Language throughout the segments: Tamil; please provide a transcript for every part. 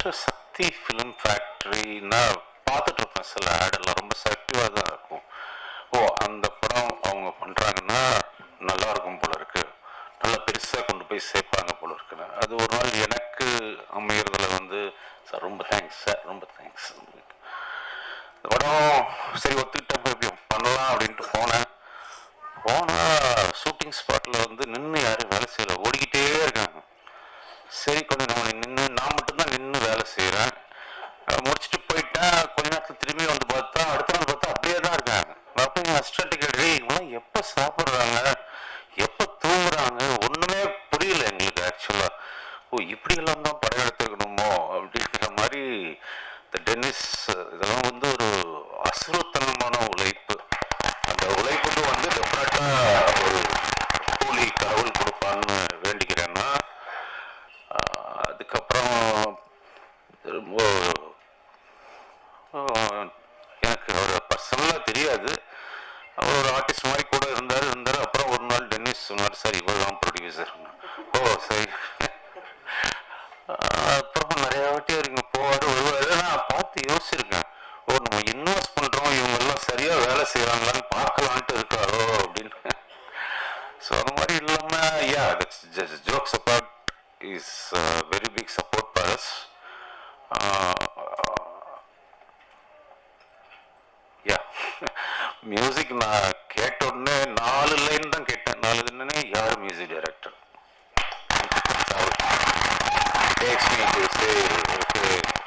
தியேட்டர் சக்தி ஃபிலிம் ஃபேக்ட்ரின்னா பார்த்துட்டு இருப்பேன். சில ஆடெல்லாம் ரொம்ப செலக்டிவாக தான் இருக்கும். ஓ, அந்த படம் அவங்க பண்ணுறாங்கன்னா நல்லா இருக்கும் போல இருக்கு, நல்லா பெருசாக கொண்டு போய் சேர்ப்பாங்க போல இருக்குன்னு. அது ஒரு நாள் எனக்கு அமையறதுல வந்து சார் ரொம்ப தேங்க்ஸ் சார், ரொம்ப தேங்க்ஸ். இந்த படம் சரி ஒத்துக்கிட்டப்ப எப்படி பண்ணலாம் அப்படின்ட்டு போனேன். போனால் ஷூட்டிங் ஸ்பாட்டில் வந்து நின்று யாரும் வேலை செய்யலை, ஓடிக்கிட்டே இருக்காங்க. சரி கொஞ்சம் நம்ம நின்று, நான் மட்டும்தான் நின்று வேலை செய்கிறேன். முடிச்சுட்டு போயிட்டேன். கொஞ்ச நேரத்தில் திரும்பி வந்து பார்த்தா அடுத்த நாள் பார்த்தா அப்படியே தான் இருக்காங்க. அப்போ எங்கள் அசிஸ்டன்ட் கேட்டு, இவங்களாம் எப்போ சாப்பிட்றாங்க, எப்போ தூங்குறாங்க, ஒன்றுமே புரியல எங்களுக்கு ஆக்சுவலாக. ஓ, இப்படியெல்லாம் தான் படம் எடுத்துருக்கணுமோ அப்படிங்கிற மாதிரி. இந்த டென்னிஸ் இதெல்லாம் வந்து ஒரு அசுரத்தனமான உழைப்பு. அந்த உழைப்புக்கு வந்து டெஃபினட்டாக ஒரு கூலி கடவுள் கொடுப்பான்னு வேண்டிக்கிறேன்னா. அதுக்கப்புறம் ரொம்ப எனக்கு அவர் பர்சனலாக தெரியாது, அவர் ஒரு ஆர்டிஸ்ட் மாதிரி கூட இருந்தார். அப்புறம் ஒரு நாள் டென்னிஸ் சொன்னார், சார் இவர் தான் ப்ரொடியூசர். ஓ சரி. அப்புறம் நிறைய வாட்டி அவர் இங்கே போவார் வருவார். நான் பார்த்து யோசிச்சிருக்கேன், ஓ நம்ம இன்வெஸ்ட் பண்ணுறோம், இவங்கெல்லாம் சரியாக வேலை செய்கிறாங்களான்னு பார்க்கலான்ட்டு இருக்காரோ அப்படின்னு. ஸோ அந்த மாதிரி இல்லாமல் yeah jokes apart is a very big support for us. Yeah. Music நான் கேட்ட உடனே 4 லைன் தான் கேட்டேன். 4 லைனே யார் மியூசிக் டைரக்டர்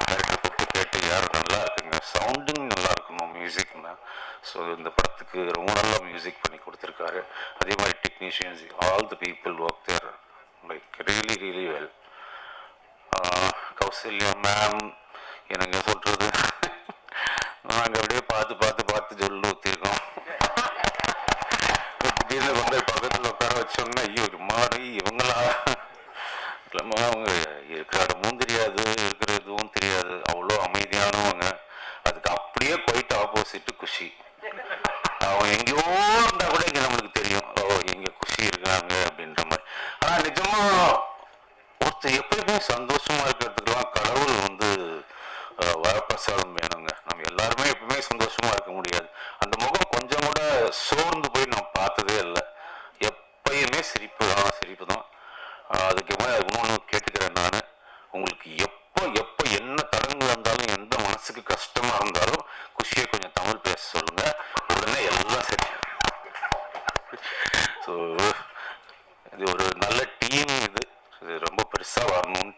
டைரக்டர் கூப்பிட்டு கேட்டு யார் நல்லா இருக்குங்க, சவுண்டிங் நல்லா இருக்கணும் மியூசிக்னா. ஸோ இந்த படத்துக்கு ரொம்ப நல்லா மியூசிக் பண்ணி கொடுத்துருக்காரு. அதே மாதிரி technicians, all the people work there like really really well. Kausalya ma'am எனக்கு சொல்றது, நாங்கள் அப்படியே பார்த்து சொல்லு ஊற்றிருக்கோம். திடீர்னு வந்து பக்கத்தில் உட்கார வச்சோன்னா ஐயோ மாறி இவங்களா இல்லைம்மா, அவங்க இருக்கிற இடமும் தெரியாது, இருக்கிற இதுவும் தெரியாது, அவ்வளோ அமைதியானவங்க. அதுக்கு அப்படியே போயிட்டு ஆப்போசிட்டு குஷி. அவன் எங்கேயோ இருந்தா கூட இங்கே நம்மளுக்கு தெரியும், ஓ எங்கே குஷி இருக்காங்க அப்படின்ற மாதிரி. ஆனால் நிஜமா ஒருத்தர் எப்பயுமே சந்தோஷமா இருக்கிறதுக்கெல்லாம் கடவுள் வந்து வரப்பிரசாதம் வேணுங்க. நம்ம எல்லாருமே எப்பவுமே சந்தோஷமா இருக்க முடியாது. அந்த முகம் கொஞ்சம் கூட சோர்ந்து போய் நான் பார்த்ததே இல்லை. எப்பயுமே சிரிப்பு தான். அதுக்கு இன்னொன்று கேட்டுக்கிறேன் நான், உங்களுக்கு எப்போ என்ன தடங்கள் இருந்தாலும், எந்த மனசுக்கு கஷ்டமா இருந்தாலும் குஷியை கொஞ்சம் தமிழ் பேச சொல்லுங்க, உடனே எல்லாம் சரி. ஸோ இது ஒரு நல்ல டீம், இது ரொம்ப பெருசாக வரணும்னு